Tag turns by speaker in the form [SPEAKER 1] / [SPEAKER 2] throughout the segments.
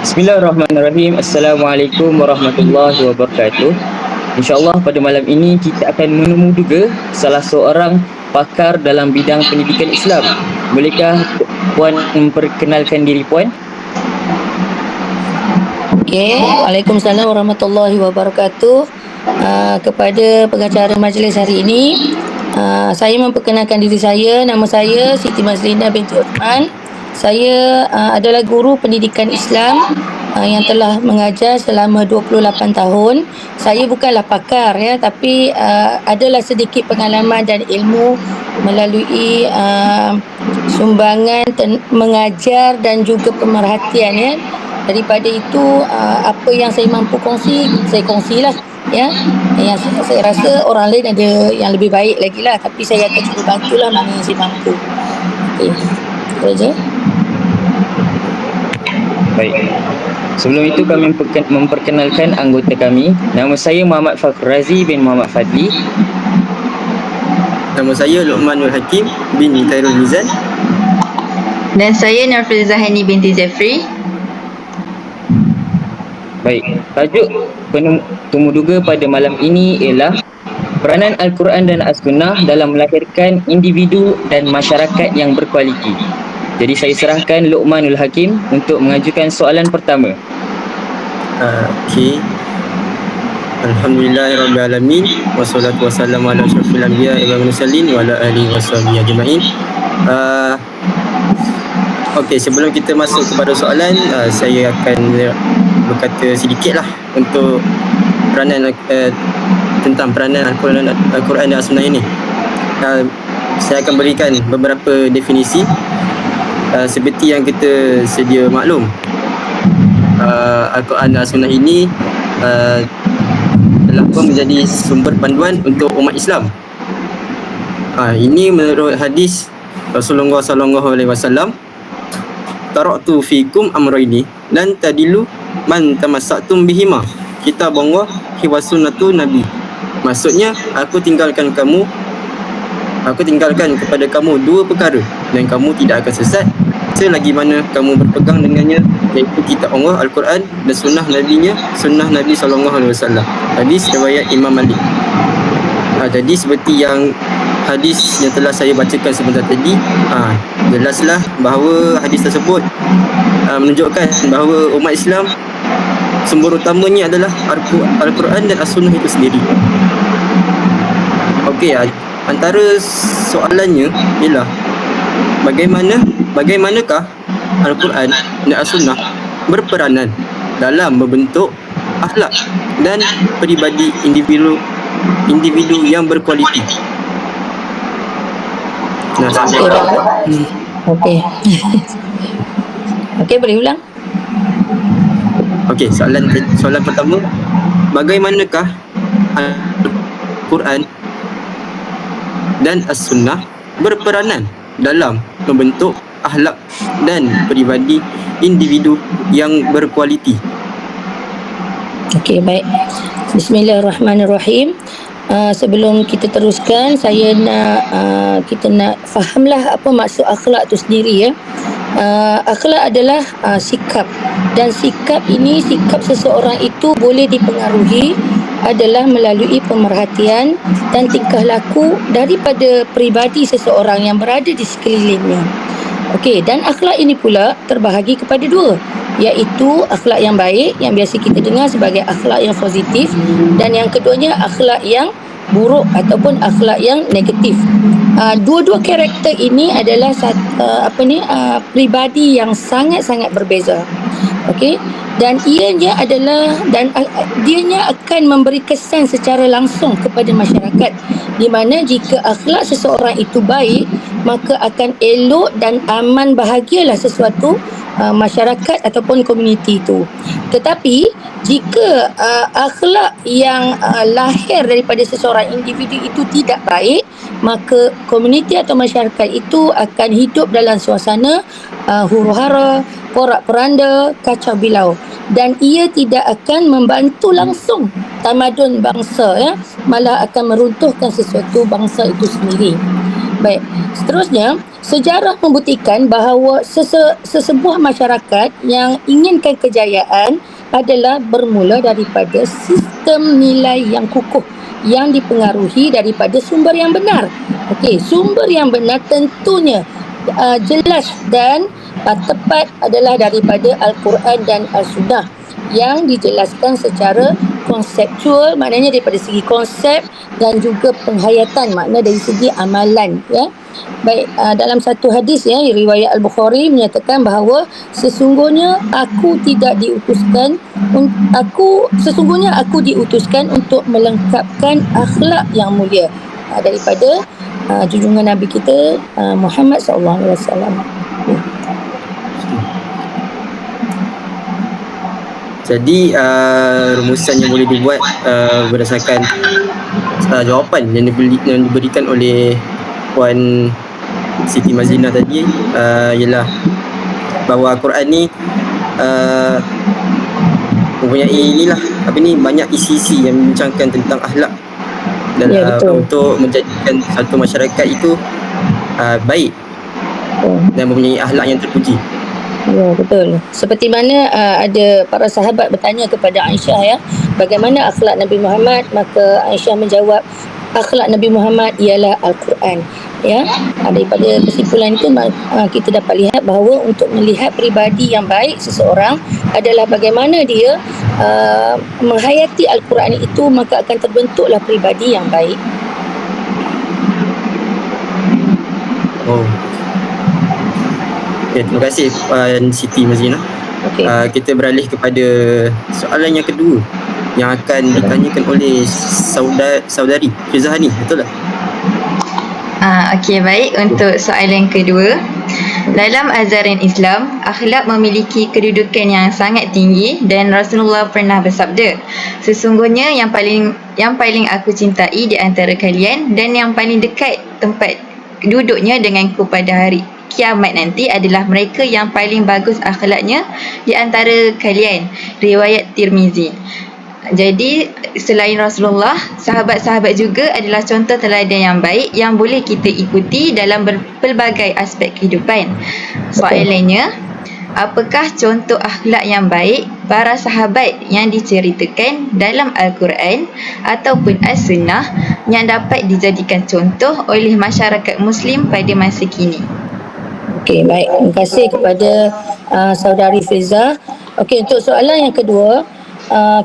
[SPEAKER 1] Bismillahirrahmanirrahim. Assalamualaikum warahmatullahi wabarakatuh. InsyaAllah pada malam ini kita akan menemu juga salah seorang pakar dalam bidang pendidikan Islam. Bolehkah Puan memperkenalkan diri Puan?
[SPEAKER 2] Okey, Waalaikumsalam warahmatullahi wabarakatuh. Kepada pengacara majlis hari ini, saya memperkenalkan diri saya. Nama saya Siti Mazlina binti Uthman. Saya adalah guru pendidikan Islam yang telah mengajar selama 28 tahun. Saya bukanlah pakar ya, tapi adalah sedikit pengalaman dan ilmu melalui sumbangan mengajar dan juga pemerhatian ya. Daripada itu apa yang saya mampu kongsi, saya kongsilah ya. Yang saya rasa orang lain ada yang lebih baik lagi lah, tapi saya akan cuba bantulah mana yang saya mampu. Okey, itu aja.
[SPEAKER 1] Baik. Sebelum itu kami memperkenalkan anggota kami. Nama saya Muhammad Fakhr Razi bin Muhammad Fadli.
[SPEAKER 3] Nama saya Luqmanul Hakim bin Khairul Mizan.
[SPEAKER 4] Dan saya Nurfil Zahani binti Zafri.
[SPEAKER 1] Baik, tajuk temuduga pada malam ini ialah peranan Al-Quran dan As-Sunnah dalam melahirkan individu dan masyarakat yang berkualiti. Jadi saya serahkan Luqmanul Hakim untuk mengajukan soalan pertama.
[SPEAKER 3] Okey. Alhamdulillahirrabbilalamin. Wassalatu wassalamu ala asyrafil anbiya wal mursalin wa ala alihi washabihi ajma'in. Okey, sebelum kita masuk kepada soalan, saya akan berkata sedikitlah untuk peranan tentang peranan Al-Quran dan As-Sunnah ini. Saya akan berikan beberapa definisi seperti yang kita sedia maklum. Al-Quran dan As-Sunnah ini telah pun menjadi sumber panduan untuk umat Islam. Ini menurut hadis Rasulullah sallallahu alaihi wasallam, taraktu fikum amrayni lan tadilu man tamassaktum bihima, kitabullah wa sunnatu nabi. Maksudnya aku tinggalkan kepada kamu dua perkara dan kamu tidak akan sesat selagi mana kamu berpegang dengannya, iaitu kitab Allah Al-Quran dan sunnah nabinya, sunnah Nabi sallallahu alaihi wasallam. Hadis riwayat Imam Malik. Jadi seperti yang hadis yang telah saya bacakan sebentar tadi, jelaslah bahawa hadis tersebut menunjukkan bahawa umat Islam sumber utamanya adalah Al-Quran dan As-Sunnah itu sendiri. Okey, antara soalannya ialah bagaimanakah Al-Quran dan As-Sunnah berperanan dalam membentuk akhlak dan peribadi individu yang berkualiti.
[SPEAKER 2] Okey. Okey, boleh ulang?
[SPEAKER 3] Okey, soalan pertama, bagaimanakah Al-Quran dan As-Sunnah berperanan dalam membentuk akhlak dan peribadi individu yang berkualiti?
[SPEAKER 2] Okey, baik. Bismillahirrahmanirrahim. Sebelum kita teruskan, saya nak kita nak fahamlah apa maksud akhlak itu sendiri ya. Akhlak adalah sikap, dan sikap seseorang itu boleh dipengaruhi adalah melalui pemerhatian dan tingkah laku daripada peribadi seseorang yang berada di sekelilingnya. Okey, dan akhlak ini pula terbahagi kepada dua, iaitu akhlak yang baik yang biasa kita dengar sebagai akhlak yang positif, dan yang keduanya akhlak yang buruk ataupun akhlak yang negatif. Dua-dua karakter ini adalah pribadi yang sangat-sangat berbeza. Okey, dan ianya akan memberi kesan secara langsung kepada masyarakat, di mana jika akhlak seseorang itu baik, maka akan elok dan aman bahagialah sesuatu masyarakat ataupun komuniti itu. Tetapi jika akhlak yang lahir daripada seseorang individu itu tidak baik, maka komuniti atau masyarakat itu akan hidup dalam suasana huru-hara, porak-poranda, kacau bilau, dan ia tidak akan membantu langsung tamadun bangsa ya, malah akan meruntuhkan sesuatu bangsa itu sendiri. Baik. Seterusnya, sejarah membuktikan bahawa sesebuah masyarakat yang inginkan kejayaan adalah bermula daripada sistem nilai yang kukuh yang dipengaruhi daripada sumber yang benar. Okey, sumber yang benar tentunya jelas dan tepat adalah daripada Al-Quran dan Al-Sunnah yang dijelaskan secara konseptual, maknanya daripada segi konsep dan juga penghayatan, makna dari segi amalan, ya. Baik, dalam satu hadis, ya, riwayat Al-Bukhari menyatakan bahawa sesungguhnya aku diutuskan untuk melengkapkan akhlak yang mulia daripada junjungan Nabi kita Muhammad sallallahu alaihi wasallam.
[SPEAKER 3] Jadi rumusan yang boleh dibuat berdasarkan jawapan yang diberikan oleh Puan Siti Mazlina tadi ialah bahawa Al-Quran ni mempunyai banyak isi-isi yang membincangkan tentang akhlak dan
[SPEAKER 2] Ya, betul.
[SPEAKER 3] untuk menjadikan satu masyarakat itu baik dan mempunyai akhlak yang terpuji.
[SPEAKER 2] Ya, betul. Seperti mana ada para sahabat bertanya kepada Aisyah, ya, bagaimana akhlak Nabi Muhammad, maka Aisyah menjawab, akhlak Nabi Muhammad ialah Al-Quran. Ya, daripada kesimpulan itu kita dapat lihat bahawa untuk melihat peribadi yang baik seseorang adalah bagaimana dia menghayati Al-Quran itu, maka akan terbentuklah peribadi yang baik.
[SPEAKER 3] Oh. Okay, terima kasih Puan Siti Mazlina.
[SPEAKER 2] Okey.
[SPEAKER 3] Kita beralih kepada soalan yang kedua yang akan ditanyakan oleh saudari Fizahani, betul tak?
[SPEAKER 4] Okey, baik. Untuk soalan kedua, dalam ajaran Islam, akhlak memiliki kedudukan yang sangat tinggi dan Rasulullah pernah bersabda, sesungguhnya yang paling aku cintai di antara kalian dan yang paling dekat tempat duduknya denganku pada hari kiamat nanti adalah mereka yang paling bagus akhlaknya di antara kalian. Riwayat Tirmizi. Jadi selain Rasulullah, sahabat-sahabat juga adalah contoh teladan yang baik yang boleh kita ikuti dalam pelbagai aspek kehidupan. Soalannya, apakah contoh akhlak yang baik para sahabat yang diceritakan dalam Al-Quran ataupun As-Sunnah yang dapat dijadikan contoh oleh masyarakat Muslim pada masa kini?
[SPEAKER 2] Okey, baik. Terima kasih kepada saudari Fiza. Okey, untuk soalan yang kedua,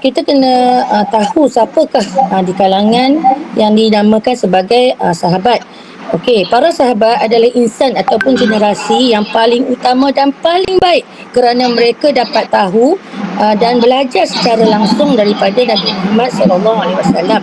[SPEAKER 2] kita kena tahu siapakah di kalangan yang dinamakan sebagai sahabat. Okey, para sahabat adalah insan ataupun generasi yang paling utama dan paling baik kerana mereka dapat tahu dan belajar secara langsung daripada Nabi Muhammad sallallahu alaihi wasallam.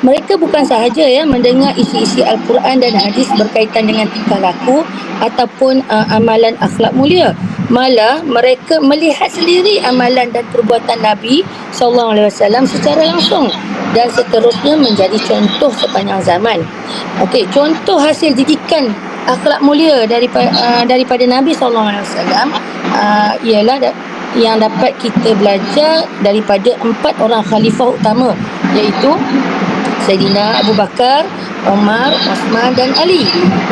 [SPEAKER 2] Mereka bukan sahaja mendengar isi-isi Al-Quran dan hadis berkaitan dengan tingkah laku ataupun amalan akhlak mulia. Malah mereka melihat sendiri amalan dan perbuatan Nabi SAW secara langsung dan seterusnya menjadi contoh sepanjang zaman. Okey, contoh hasil didikan akhlak mulia daripada Nabi SAW ialah yang dapat kita belajar daripada 4 orang khalifah utama, iaitu Sayyidina Abu Bakar, Umar, Osman dan Ali.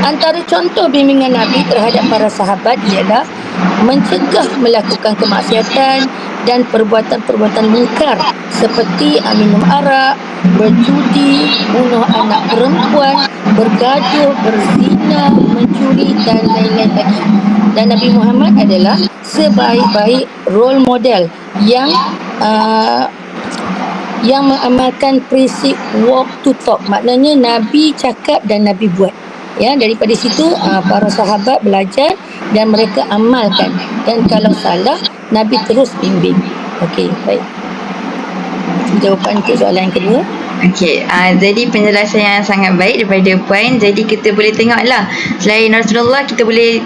[SPEAKER 2] Antara contoh bimbingan Nabi terhadap para sahabat ialah mencegah melakukan kemaksiatan dan perbuatan-perbuatan mungkar seperti minum arak, berjudi, bunuh anak perempuan, bergaduh, berzina, mencuri dan lain-lain lagi. Dan Nabi Muhammad adalah sebaik-baik role model yang mengamalkan prinsip walk to talk, maknanya Nabi cakap dan Nabi buat. Ya, daripada situ para sahabat belajar dan mereka amalkan, dan kalau salah Nabi terus bimbing. Okey, baik. Jawapan untuk soalan yang kedua.
[SPEAKER 4] Okey, jadi penjelasan yang sangat baik daripada Puan. Jadi kita boleh tengoklah, selain Rasulullah, kita boleh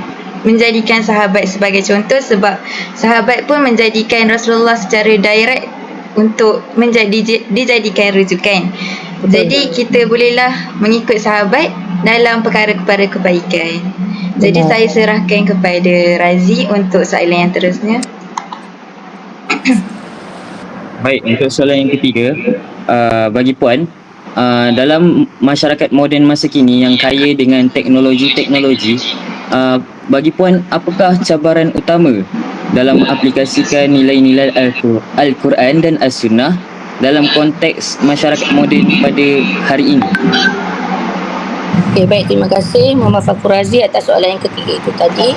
[SPEAKER 4] menjadikan sahabat sebagai contoh sebab sahabat pun menjadikan Rasulullah secara direct untuk dijadikan rujukan. Jadi kita bolehlah mengikut sahabat dalam perkara-perkara kebaikan. Jadi saya serahkan kepada Razi untuk soalan yang terusnya.
[SPEAKER 1] Baik, untuk soalan yang ketiga, bagi Puan, dalam masyarakat moden masa kini yang kaya dengan teknologi-teknologi, bagi puan apakah cabaran utama dalam aplikasikan nilai-nilai Al-Quran dan As-Sunnah dalam konteks masyarakat moden pada hari ini?
[SPEAKER 2] Okey, baik. Terima kasih Muhammad Fakhur Razi atas soalan yang ketiga itu tadi.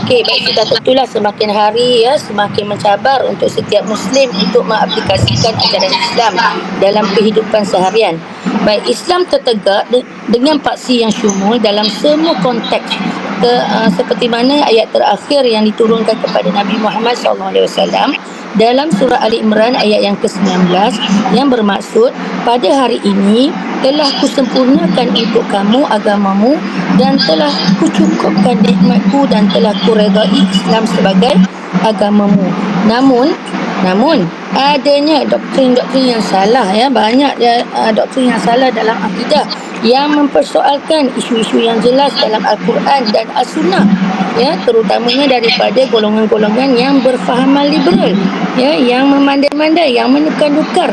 [SPEAKER 2] Okey, baik. Sudah tentulah semakin hari semakin mencabar untuk setiap Muslim untuk mengaplikasikan ajaran Islam dalam kehidupan seharian. Baik, Islam tertegak dengan paksi yang syumul dalam semua konteks. Seperti mana ayat terakhir yang diturunkan kepada Nabi Muhammad SAW dalam surah Ali Imran ayat yang ke-19 yang bermaksud, pada hari ini telah kusempurnakan untuk kamu agamamu dan telah kucukupkan nikmatku dan telah kuredai Islam sebagai agamamu. Namun adanya doktrin-doktrin yang salah, banyak doktrin yang salah dalam akidah yang mempersoalkan isu-isu yang jelas dalam Al-Quran dan As-Sunnah, terutamanya daripada golongan-golongan yang berfahaman liberal, yang memandai-mandai, yang menukar-nukar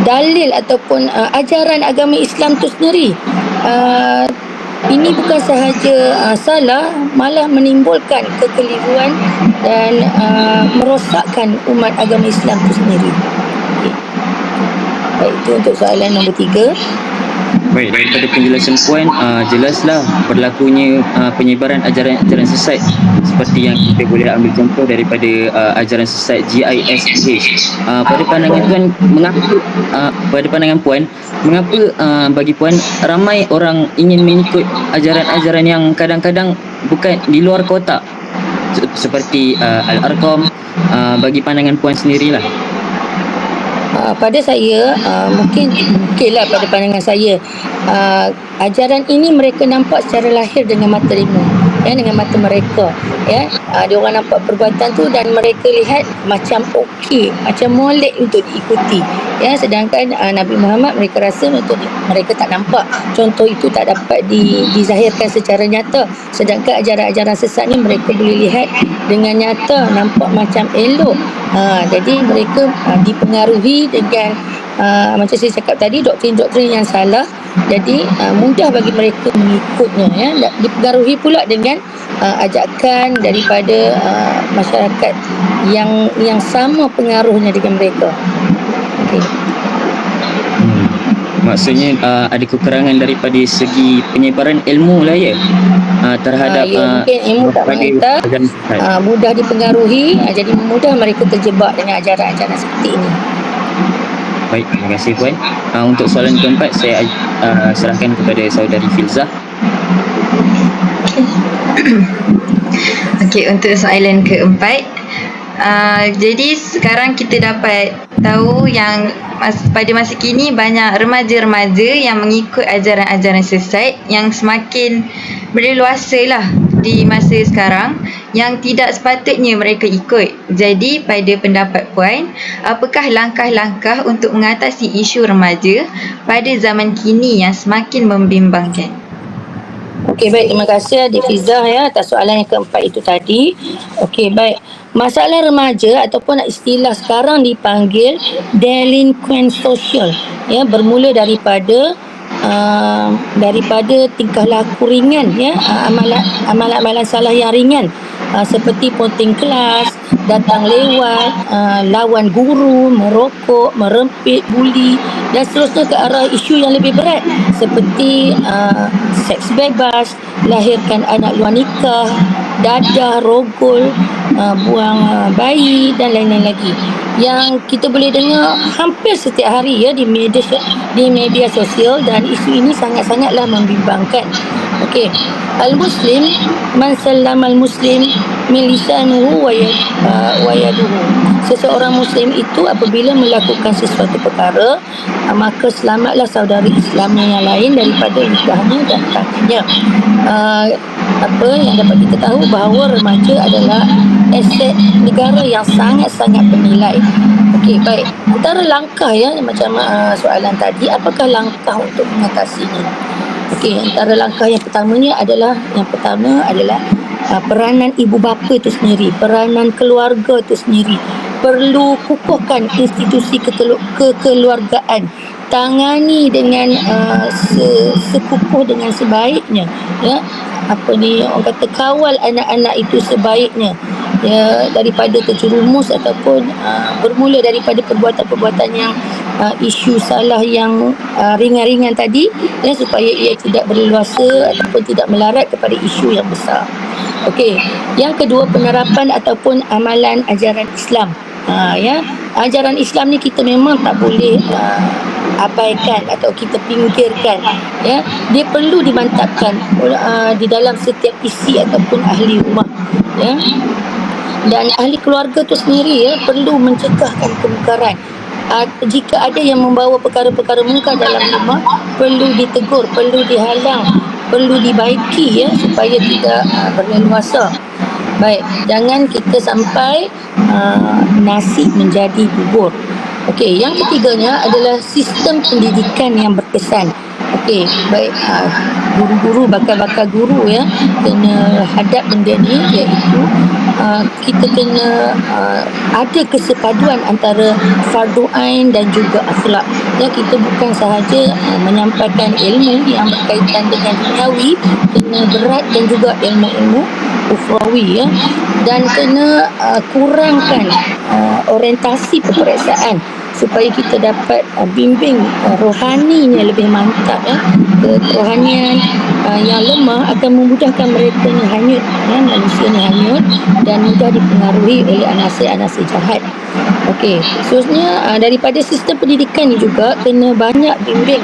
[SPEAKER 2] dalil ataupun ajaran agama Islam itu sendiri. Ini bukan sahaja salah, malah menimbulkan kekeliruan dan merosakkan umat agama Islam itu sendiri. Okay. Baik, itu untuk soalan nombor 3.
[SPEAKER 1] Baik, daripada penjelasan puan, jelaslah berlakunya penyebaran ajaran-ajaran sesat seperti yang kita boleh ambil contoh daripada ajaran sesat GISH. Pada pandangan puan, mengapa bagi puan ramai orang ingin mengikut ajaran-ajaran yang kadang-kadang bukan di luar kotak seperti Al-Arqam, bagi pandangan puan sendirilah?
[SPEAKER 2] Pada saya, mungkinlah pada pandangan saya, ajaran ini mereka nampak secara lahir dengan mata lima, dengan mata mereka, dia orang nampak perbuatan tu dan mereka lihat macam okey, macam molek untuk diikuti, sedangkan Nabi Muhammad mereka rasa mereka tak nampak contoh itu tak dapat dizahirkan secara nyata, sedangkan ajaran-ajaran sesat ni mereka boleh lihat dengan nyata, nampak macam elok. Jadi mereka dipengaruhi dengan macam saya cakap tadi, doktrin-doktrin yang salah. Jadi mudah bagi mereka mengikutnya, dipengaruhi pula dengan ajakan daripada masyarakat yang sama pengaruhnya dengan mereka. Okey.
[SPEAKER 1] Maksudnya ada kekurangan daripada segi penyebaran ilmu lah terhadap
[SPEAKER 2] mungkin ilmu tak mengentar, mudah dipengaruhi, jadi mudah mereka terjebak dengan ajaran-ajaran seperti ini.
[SPEAKER 1] Baik, terima kasih puan. Untuk soalan keempat saya serahkan kepada saudari Filzah.
[SPEAKER 4] Okey, untuk soalan keempat, jadi sekarang kita dapat tahu yang pada masa kini banyak remaja-remaja yang mengikut ajaran-ajaran sesat yang semakin berleluasa lah di masa sekarang, yang tidak sepatutnya mereka ikut. Jadi pada pendapat puan, apakah langkah-langkah untuk mengatasi isu remaja pada zaman kini yang semakin membimbangkan?
[SPEAKER 2] Okey, baik. Terima kasih Adik Fizah atas soalan yang keempat itu tadi. Okey, baik. Masalah remaja ataupun istilah sekarang dipanggil delinquent sosial, bermula daripada tingkah laku ringan, amalan-amalan salah yang ringan, seperti ponting kelas, datang lewat, lawan guru, merokok, merempit, buli dan seterusnya ke arah isu yang lebih berat seperti seks bebas, lahirkan anak luar nikah, dadah, rogol, buang bayi dan lain-lain lagi yang kita boleh dengar hampir setiap hari di media sosial, dan isu ini sangat-sangatlah membimbangkan. Okey, al-muslim man sallamal muslim min lisanuhu wa yaduhu. Seseorang muslim itu apabila melakukan sesuatu perkara, maka selamatlah saudari Islamnya yang lain daripada lidahnya dan tangannya. Apa yang dapat kita tahu bahawa remaja adalah aset negara yang sangat-sangat bernilai. Okey, baik. Antara langkah macam soalan tadi, apakah langkah untuk mengatasinya? Okey, antara langkah yang pertama adalah peranan ibu bapa itu sendiri, peranan keluarga itu sendiri, perlu kukuhkan institusi kekeluargaan, tangani dengan sekukuh dengan sebaiknya, ya. Apa ni orang kata, kawal anak-anak itu sebaiknya, ya, daripada terjerumus ataupun bermula daripada perbuatan-perbuatan yang isu salah yang ringan-ringan tadi, ya, supaya ia tidak berleluasa ataupun tidak melarat kepada isu yang besar. Okey, yang kedua, penerapan ataupun amalan ajaran Islam. Ya, ajaran Islam ni kita memang tak boleh abaikan atau kita pinggirkan, ya. Dia perlu dimantapkan di dalam setiap isi ataupun ahli rumah, ya. Dan ahli keluarga tu sendiri, ya, perlu mencegahkan kemungkaran. Jika ada yang membawa perkara-perkara mungkar dalam rumah, perlu ditegur, perlu dihalang, perlu dibaiki, ya, supaya tidak berleluasa. Baik, jangan kita sampai nasi menjadi bubur. Okey, yang ketiganya adalah sistem pendidikan yang berkesan. Okey, baik, guru-guru, bakal-bakal guru, ya, kena hadap benda ni, iaitu kita kena ada kesepaduan antara fardu ain dan juga akhlak. Ya, kita bukan sahaja menyampaikan ilmu yang berkaitan dengan duniawi, kena berat dan juga ilmu-ilmu ukhrawi, ya, dan kena kurangkan orientasi peperiksaan supaya kita dapat bimbing rohaninya lebih mantap, ya. Kerohanian yang lemah akan memudahkan mereka ni hanyut, ya, manusia ni hanyut dan mudah dipengaruhi oleh anasir-anasir jahat. Okey, seterusnya daripada sistem pendidikan ni juga kena banyak bimbing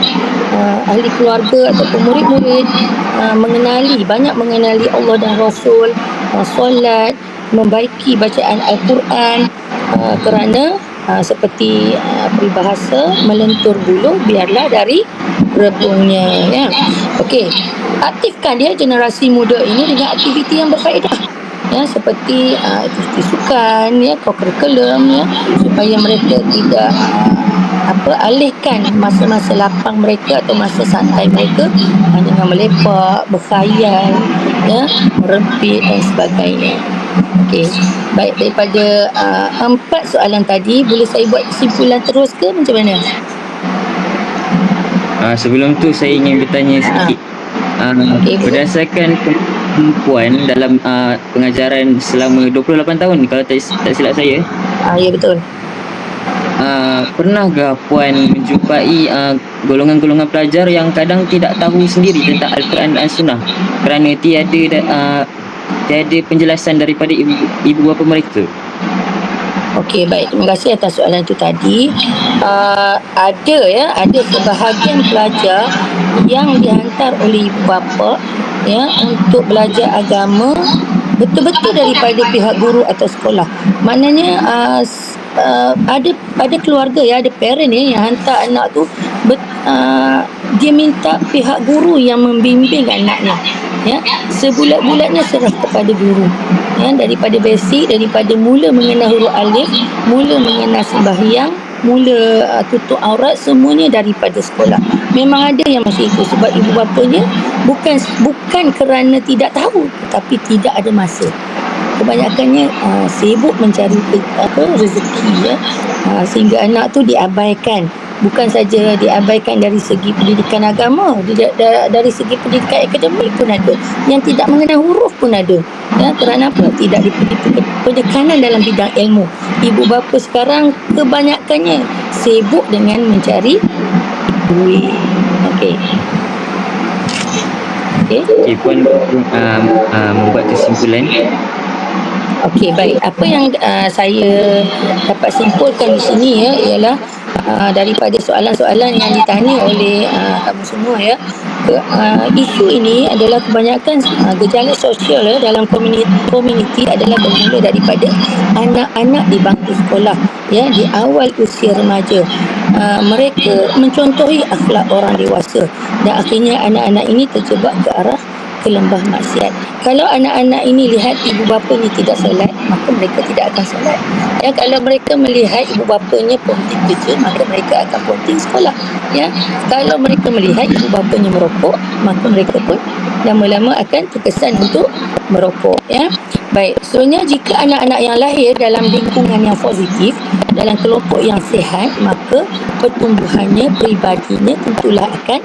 [SPEAKER 2] ahli keluarga ataupun murid-murid banyak mengenali Allah dan Rasul, solat, membaiki bacaan Al-Quran, kerana seperti peribahasa, melentur bulu biarlah dari rebungnya, ya. Okey, aktifkan dia generasi muda ini dengan aktiviti yang berfaedah, ya, seperti aktiviti sukan, ya, co-curriculum, ya, supaya mereka tidak alihkan masa-masa lapang mereka atau masa santai mereka dengan melepak, berkhayal, ya, merempit dan sebagainya. Okey, baik, daripada 4 soalan tadi, boleh saya buat kesimpulan terus ke macam mana?
[SPEAKER 1] Sebelum tu saya ingin bertanya sikit.
[SPEAKER 2] Okey,
[SPEAKER 1] berdasarkan kemampuan dalam pengajaran selama 28 tahun kalau tak silap saya,
[SPEAKER 2] ya, betul.
[SPEAKER 1] pernahkah Puan menjumpai golongan-golongan pelajar yang kadang tidak tahu sendiri tentang Al-Quran dan Sunnah kerana tiada penjelasan daripada ibu bapa mereka?
[SPEAKER 2] Okey, baik. Terima kasih atas soalan itu tadi. Ada sebahagian pelajar yang dihantar oleh ibu bapa, ya, untuk belajar agama betul-betul daripada pihak guru atau sekolah. Maknanya ada keluarga, ya, ada parent, ya, yang hantar anak tu dia minta pihak guru yang membimbing anaknya, ya. Sebulat-bulatnya serah kepada guru, ya, daripada basic, daripada mula mengenal huruf alif, mula mengenal sembahyang, mula tutup aurat, semuanya daripada sekolah. Memang ada yang macam itu sebab ibu bapanya bukan kerana tidak tahu, tapi tidak ada masa. Kebanyakannya sibuk mencari rezeki, ya, sehingga anak tu diabaikan. Bukan saja diabaikan dari segi pendidikan agama, dari segi pendidikan akademik pun ada. Yang tidak mengenal huruf pun ada. Ya, kerana apa? Tidak diberi penekanan dalam bidang ilmu. Ibu bapa sekarang kebanyakannya sibuk dengan mencari duit. Okey.
[SPEAKER 1] Okey, Puan membuat kesimpulan.
[SPEAKER 2] Okey, baik. Apa yang saya dapat simpulkan di sini, ya, ialah daripada soalan-soalan yang ditanya oleh kamu semua, ya, isu ini adalah kebanyakan gejala sosial, ya, dalam komuniti adalah bermula daripada anak-anak di bangku sekolah, ya, di awal usia remaja. Mereka mencontohi akhlak orang dewasa dan akhirnya anak-anak ini terjebak ke arah ke lembah maksiat. Kalau anak-anak ini lihat ibu bapanya tidak solat, maka mereka tidak akan solat. Ya, kalau mereka melihat ibu bapanya ponting kerja, maka mereka akan ponting sekolah. Ya, kalau mereka melihat ibu bapanya merokok, maka mereka pun lama-lama akan terkesan untuk merokok. Ya, baik. Sebenarnya jika anak-anak yang lahir dalam lingkungan yang positif, dalam kelompok yang sihat, maka pertumbuhannya, peribadinya tentulah akan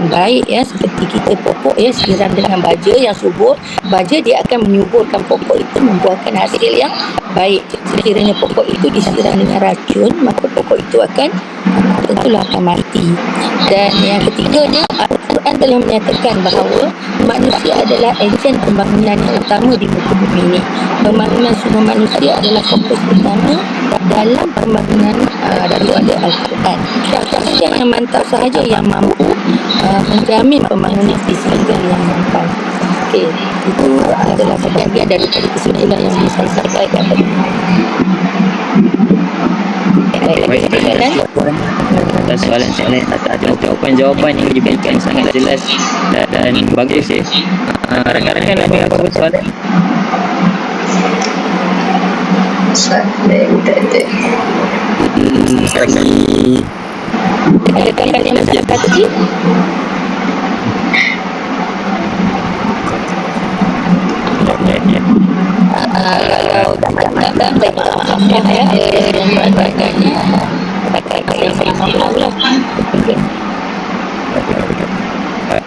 [SPEAKER 2] baik, ya. Seperti kita pokok, ya, siram dengan baja yang subur, baja dia akan menyuburkan pokok itu, membuahkan hasil yang baik. Sekiranya pokok itu disiram dengan racun, maka pokok itu tentulah akan mati. Dan yang ketiganya, Al-Quran telah menyatakan bahawa manusia adalah ejen pembangunan yang utama di muka bumi ini. Pembangunan semua manusia adalah fokus utama dalam pembangunan daripada Al-Quran. Syakhs yang mantap sahaja yang mampu menjamin pembangunan fizikal yang mantap. Okey, itu adalah sebahagian daripada kesimpulan yang bisa saya sampaikan. Baik,
[SPEAKER 1] atas soalan-soalan, atas jawapan-jawapan yang diberikan sangat jelas dan bagus, ya. Rakan-rakan ada apa soalan?
[SPEAKER 4] Soalan tak ada.
[SPEAKER 3] Lagi
[SPEAKER 2] ada kalian yang masih kata tadi? Kalau tak baik maaf, ya, yang banyak-banyaknya yang saya mahu lah.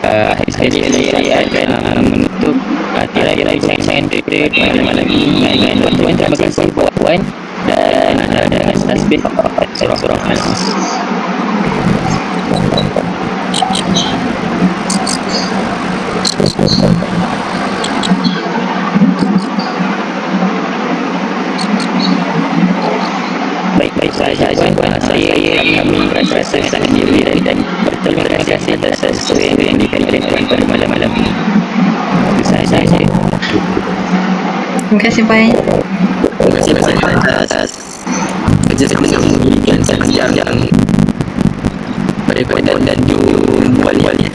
[SPEAKER 1] Akhir sekali saya akan menutup tirai-tirai saingan kita malam ini dengan tuan-tuan. Terima kasih puan dan dengan tasbih surah An-Nas. Baik, saya kami merasa sangat gembira dan berterima kasih atas sesuatu yang diberikan pada malam ini. Itu sahaja.
[SPEAKER 4] Terima kasih Pai.
[SPEAKER 3] terima kasih banyak atas kerjasama yang memberikan sepanjang daripada dan wali-wali.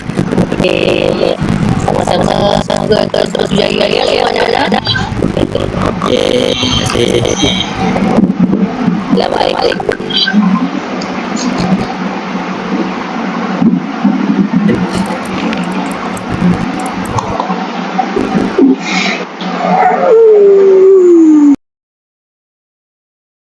[SPEAKER 2] Sama-sama, semoga terus berjaya, ya, anak-anak.
[SPEAKER 3] Okey, terima kasih.
[SPEAKER 2] Assalamualaikum.